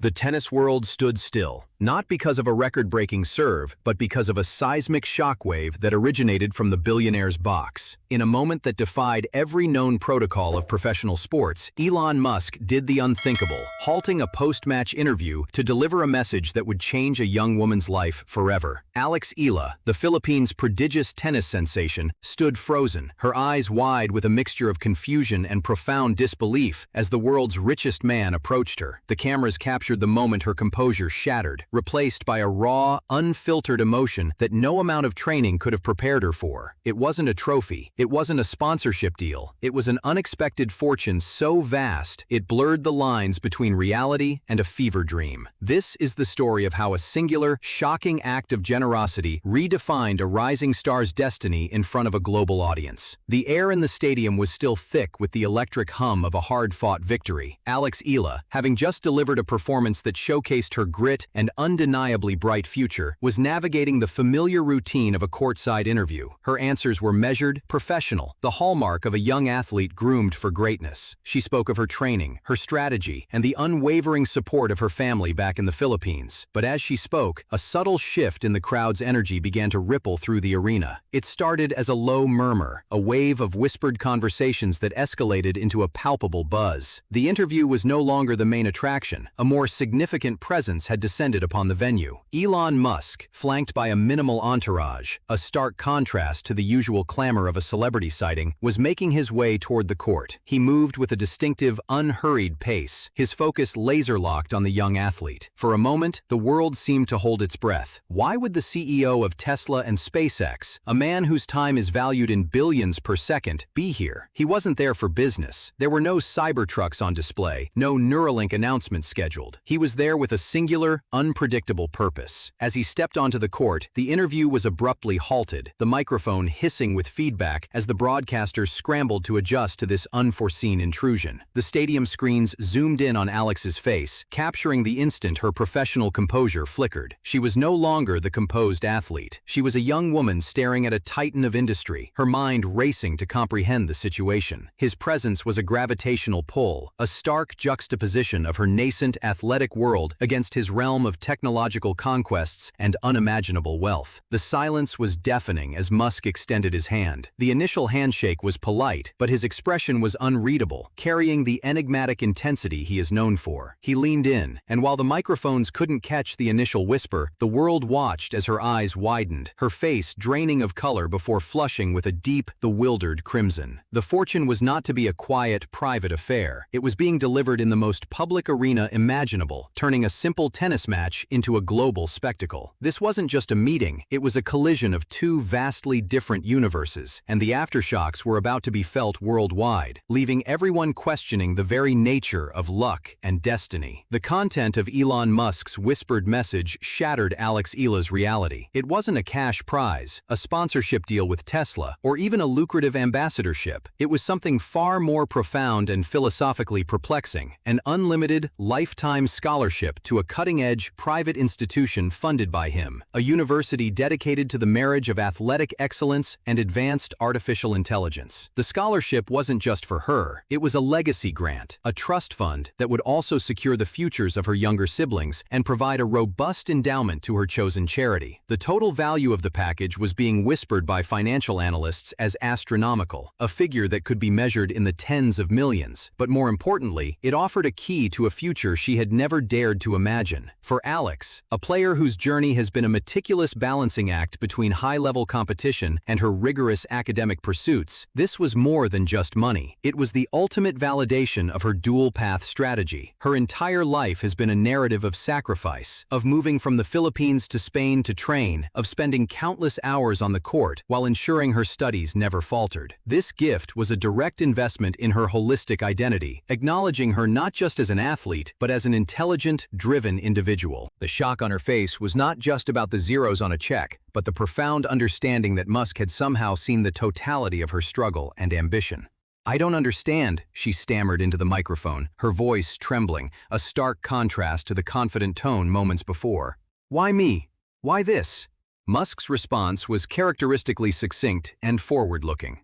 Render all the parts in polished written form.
The tennis world stood still, not because of a record-breaking serve, but because of a seismic shockwave that originated from the billionaire's box. In a moment that defied every known protocol of professional sports, Elon Musk did the unthinkable, halting a post-match interview to deliver a message that would change a young woman's life forever. Eala, the Philippines' prodigious tennis sensation, stood frozen, her eyes wide with a mixture of confusion and profound disbelief as the world's richest man approached her. The cameras captured the moment her composure shattered, replaced by a raw, unfiltered emotion that no amount of training could have prepared her for. It wasn't a trophy. It wasn't a sponsorship deal. It was an unexpected fortune so vast, it blurred the lines between reality and a fever dream. This is the story of how a singular, shocking act of generosity redefined a rising star's destiny in front of a global audience. The air in the stadium was still thick with the electric hum of a hard-fought victory. Eala, having just delivered a performance that showcased her grit and undeniably bright future, was navigating the familiar routine of a courtside interview. Her answers were measured, professional, the hallmark of a young athlete groomed for greatness. She spoke of her training, her strategy, and the unwavering support of her family back in the Philippines. But as she spoke, a subtle shift in the crowd's energy began to ripple through the arena. It started as a low murmur, a wave of whispered conversations that escalated into a palpable buzz. The interview was no longer the main attraction. A more significant presence had descended upon the venue. Elon Musk, flanked by a minimal entourage, a stark contrast to the usual clamor of a celebrity sighting, was making his way toward the court. He moved with a distinctive, unhurried pace, his focus laser-locked on the young athlete. For a moment, the world seemed to hold its breath. Why would the CEO of Tesla and SpaceX, a man whose time is valued in billions per second, be here? He wasn't there for business. There were no Cybertrucks on display, no Neuralink announcements scheduled. He was there with a singular, unpredictable purpose. As he stepped onto the court, the interview was abruptly halted, the microphone hissing with feedback as the broadcasters scrambled to adjust to this unforeseen intrusion. The stadium screens zoomed in on Alex's face, capturing the instant her professional composure flickered. She was no longer the composed athlete. She was a young woman staring at a titan of industry, her mind racing to comprehend the situation. His presence was a gravitational pull, a stark juxtaposition of her nascent athletic world against his realm of technological conquests and unimaginable wealth. The silence was deafening as Musk extended his hand. The initial handshake was polite, but his expression was unreadable, carrying the enigmatic intensity he is known for. He leaned in, and while the microphones couldn't catch the initial whisper, the world watched as her eyes widened, her face draining of color before flushing with a deep, bewildered crimson. The fortune was not to be a quiet, private affair. It was being delivered in the most public arena imaginable, turning a simple tennis match into a global spectacle. This wasn't just a meeting, it was a collision of two vastly different universes, and the aftershocks were about to be felt worldwide, leaving everyone questioning the very nature of luck and destiny. The content of Elon Musk's whispered message shattered Eala's reality. It wasn't a cash prize, a sponsorship deal with Tesla, or even a lucrative ambassadorship. It was something far more profound and philosophically perplexing, an unlimited, lifetime scholarship to a cutting-edge, private institution funded by him, a university dedicated to the marriage of athletic excellence and advanced artificial intelligence. The scholarship wasn't just for her, it was a legacy grant, a trust fund that would also secure the futures of her younger siblings and provide a robust endowment to her chosen charity. The total value of the package was being whispered by financial analysts as astronomical, a figure that could be measured in the tens of millions. But more importantly, it offered a key to a future she had never dared to imagine. For Alex, a player whose journey has been a meticulous balancing act between high-level competition and her rigorous academic pursuits, this was more than just money. It was the ultimate validation of her dual-path strategy. Her entire life has been a narrative of sacrifice, of moving from the Philippines to Spain to train, of spending countless hours on the court while ensuring her studies never faltered. This gift was a direct investment in her holistic identity, acknowledging her not just as an athlete, but as an intelligent, driven individual. The shock on her face was not just about the zeros on a check, but the profound understanding that Musk had somehow seen the totality of her struggle and ambition. "I don't understand," she stammered into the microphone, her voice trembling, a stark contrast to the confident tone moments before. "Why me? Why this?" Musk's response was characteristically succinct and forward-looking.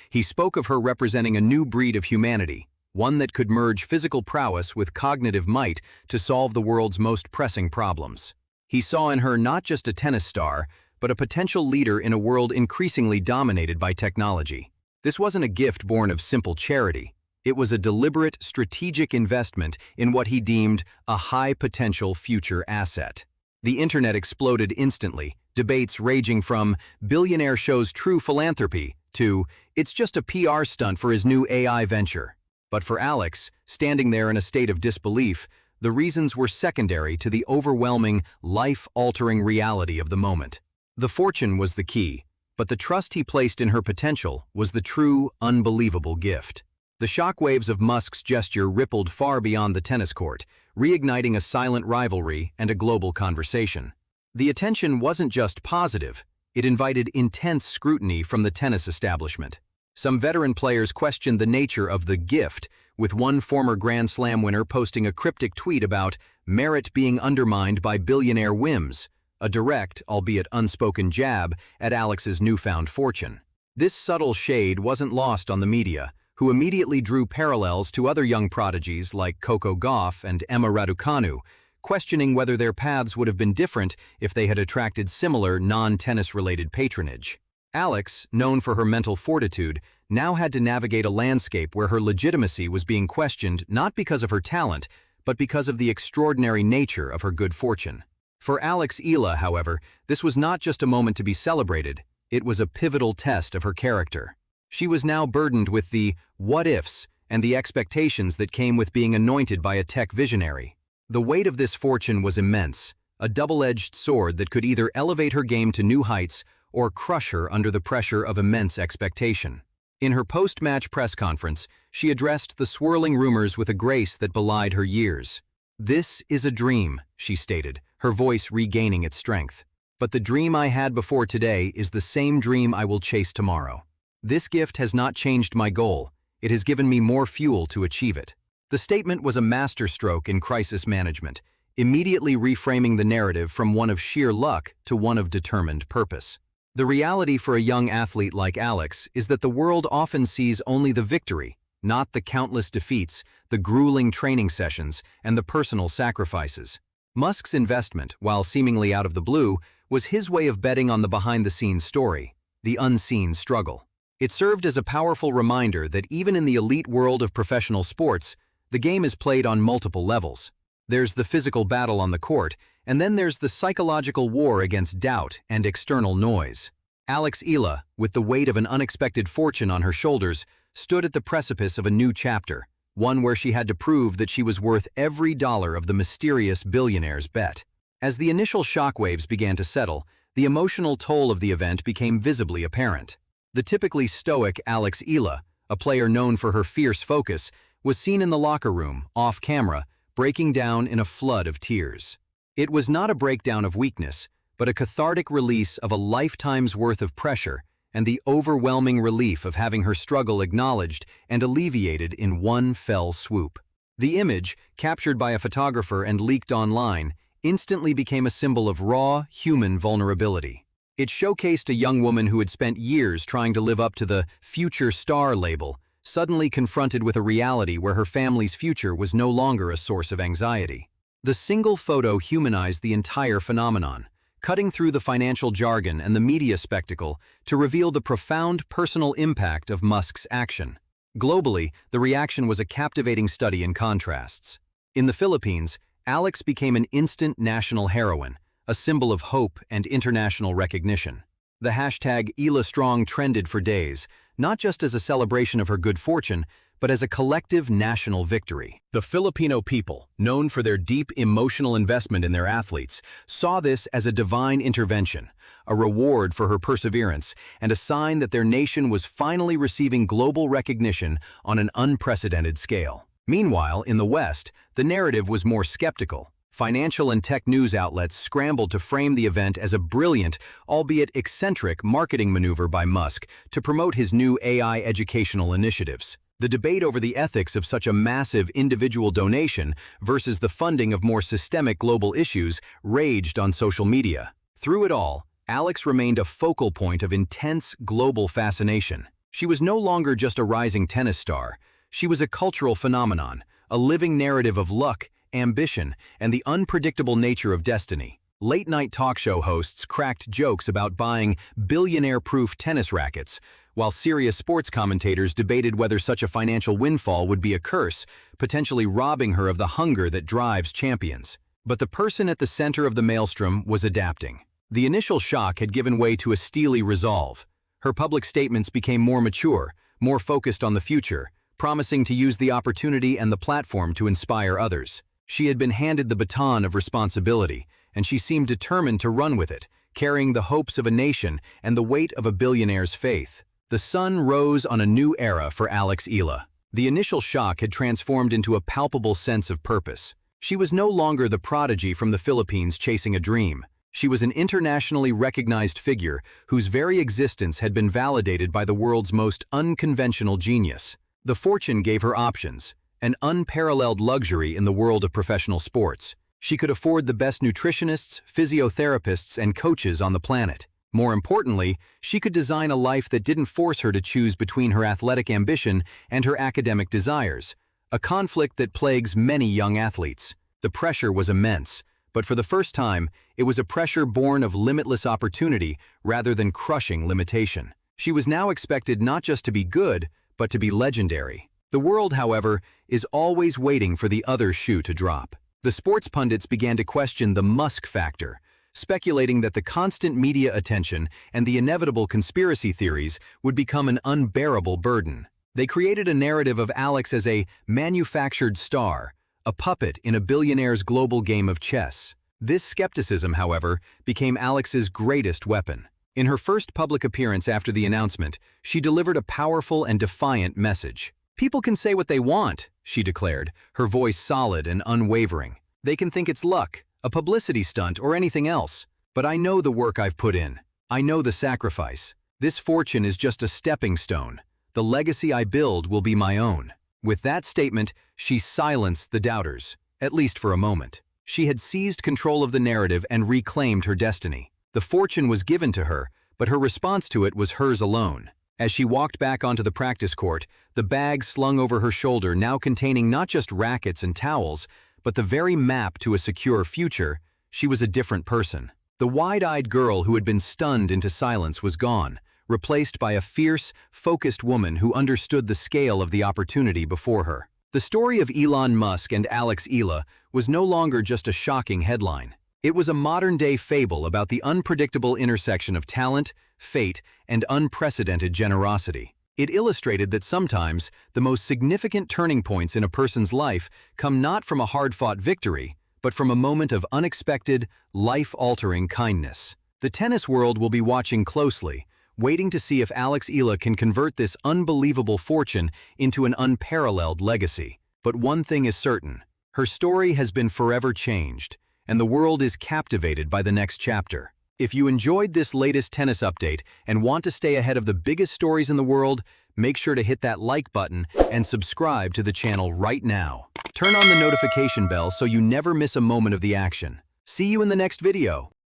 He spoke of her representing a new breed of humanity, one that could merge physical prowess with cognitive might to solve the world's most pressing problems. He saw in her not just a tennis star, but a potential leader in a world increasingly dominated by technology. This wasn't a gift born of simple charity. It was a deliberate, strategic investment in what he deemed a high-potential future asset. The internet exploded instantly, debates raging from "billionaire shows true philanthropy" to "it's just a PR stunt for his new AI venture." But for Alex, standing there in a state of disbelief, the reasons were secondary to the overwhelming, life-altering reality of the moment. The fortune was the key, but the trust he placed in her potential was the true, unbelievable gift. The shockwaves of Musk's gesture rippled far beyond the tennis court, reigniting a silent rivalry and a global conversation. The attention wasn't just positive, it invited intense scrutiny from the tennis establishment. Some veteran players questioned the nature of the gift, with one former Grand Slam winner posting a cryptic tweet about merit being undermined by billionaire whims, a direct, albeit unspoken jab at Alex's newfound fortune. This subtle shade wasn't lost on the media, who immediately drew parallels to other young prodigies like Coco Gauff and Emma Raducanu, questioning whether their paths would have been different if they had attracted similar non-tennis-related patronage. Alex, known for her mental fortitude, now had to navigate a landscape where her legitimacy was being questioned not because of her talent, but because of the extraordinary nature of her good fortune. For Alex Eala, however, this was not just a moment to be celebrated, it was a pivotal test of her character. She was now burdened with the what-ifs and the expectations that came with being anointed by a tech visionary. The weight of this fortune was immense, a double-edged sword that could either elevate her game to new heights or crush her under the pressure of immense expectation. In her post-match press conference, she addressed the swirling rumors with a grace that belied her years. "This is a dream," she stated, her voice regaining its strength. "But the dream I had before today is the same dream I will chase tomorrow. This gift has not changed my goal, it has given me more fuel to achieve it." The statement was a masterstroke in crisis management, immediately reframing the narrative from one of sheer luck to one of determined purpose. The reality for a young athlete like Alex is that the world often sees only the victory, not the countless defeats, the grueling training sessions, and the personal sacrifices. Musk's investment, while seemingly out of the blue, was his way of betting on the behind-the-scenes story, the unseen struggle. It served as a powerful reminder that even in the elite world of professional sports, the game is played on multiple levels. There's the physical battle on the court, and then there's the psychological war against doubt and external noise. Alex Eala, with the weight of an unexpected fortune on her shoulders, stood at the precipice of a new chapter, one where she had to prove that she was worth every dollar of the mysterious billionaire's bet. As the initial shockwaves began to settle, the emotional toll of the event became visibly apparent. The typically stoic Alex Eala, a player known for her fierce focus, was seen in the locker room, off-camera, breaking down in a flood of tears. It was not a breakdown of weakness, but a cathartic release of a lifetime's worth of pressure and the overwhelming relief of having her struggle acknowledged and alleviated in one fell swoop. The image, captured by a photographer and leaked online, instantly became a symbol of raw, human vulnerability. It showcased a young woman who had spent years trying to live up to the future star label, suddenly confronted with a reality where her family's future was no longer a source of anxiety. The single photo humanized the entire phenomenon, cutting through the financial jargon and the media spectacle to reveal the profound personal impact of Musk's action. Globally, the reaction was a captivating study in contrasts. In the Philippines, Alex became an instant national heroine, a symbol of hope and international recognition. The hashtag #EalaStrong trended for days, not just as a celebration of her good fortune, but as a collective national victory. The Filipino people, known for their deep emotional investment in their athletes, saw this as a divine intervention, a reward for her perseverance, and a sign that their nation was finally receiving global recognition on an unprecedented scale. Meanwhile, in the West, the narrative was more skeptical. Financial and tech news outlets scrambled to frame the event as a brilliant, albeit eccentric, marketing maneuver by Musk to promote his new AI educational initiatives. The debate over the ethics of such a massive individual donation versus the funding of more systemic global issues raged on social media. Through it all, Alex remained a focal point of intense global fascination. She was no longer just a rising tennis star. She was a cultural phenomenon, a living narrative of luck, ambition, and the unpredictable nature of destiny. Late-night talk show hosts cracked jokes about buying billionaire-proof tennis rackets, while serious sports commentators debated whether such a financial windfall would be a curse, potentially robbing her of the hunger that drives champions. But the person at the center of the maelstrom was adapting. The initial shock had given way to a steely resolve. Her public statements became more mature, more focused on the future, promising to use the opportunity and the platform to inspire others. She had been handed the baton of responsibility, and she seemed determined to run with it, carrying the hopes of a nation and the weight of a billionaire's faith. The sun rose on a new era for Eala. The initial shock had transformed into a palpable sense of purpose. She was no longer the prodigy from the Philippines chasing a dream. She was an internationally recognized figure whose very existence had been validated by the world's most unconventional genius. The fortune gave her options, an unparalleled luxury in the world of professional sports. She could afford the best nutritionists, physiotherapists, and coaches on the planet. More importantly, she could design a life that didn't force her to choose between her athletic ambition and her academic desires, a conflict that plagues many young athletes. The pressure was immense, but for the first time, it was a pressure born of limitless opportunity rather than crushing limitation. She was now expected not just to be good, but to be legendary. The world, however, is always waiting for the other shoe to drop. The sports pundits began to question the Musk factor, speculating that the constant media attention and the inevitable conspiracy theories would become an unbearable burden. They created a narrative of Alex as a manufactured star, a puppet in a billionaire's global game of chess. This skepticism, however, became Alex's greatest weapon. In her first public appearance after the announcement, she delivered a powerful and defiant message. "People can say what they want," she declared, her voice solid and unwavering. "They can think it's luck, a publicity stunt, or anything else. But I know the work I've put in. I know the sacrifice. This fortune is just a stepping stone. The legacy I build will be my own." With that statement, she silenced the doubters, at least for a moment. She had seized control of the narrative and reclaimed her destiny. The fortune was given to her, but her response to it was hers alone. As she walked back onto the practice court, the bag slung over her shoulder now containing not just rackets and towels, but the very map to a secure future, she was a different person. The wide-eyed girl who had been stunned into silence was gone, replaced by a fierce, focused woman who understood the scale of the opportunity before her. The story of Elon Musk and Eala was no longer just a shocking headline. It was a modern-day fable about the unpredictable intersection of talent, fate, and unprecedented generosity. It illustrated that sometimes the most significant turning points in a person's life come not from a hard-fought victory, but from a moment of unexpected, life-altering kindness. The tennis world will be watching closely, waiting to see if Eala can convert this unbelievable fortune into an unparalleled legacy. But one thing is certain: her story has been forever changed, and the world is captivated by the next chapter. If you enjoyed this latest tennis update and want to stay ahead of the biggest stories in the world, make sure to hit that like button and subscribe to the channel right now. Turn on the notification bell so you never miss a moment of the action. See you in the next video.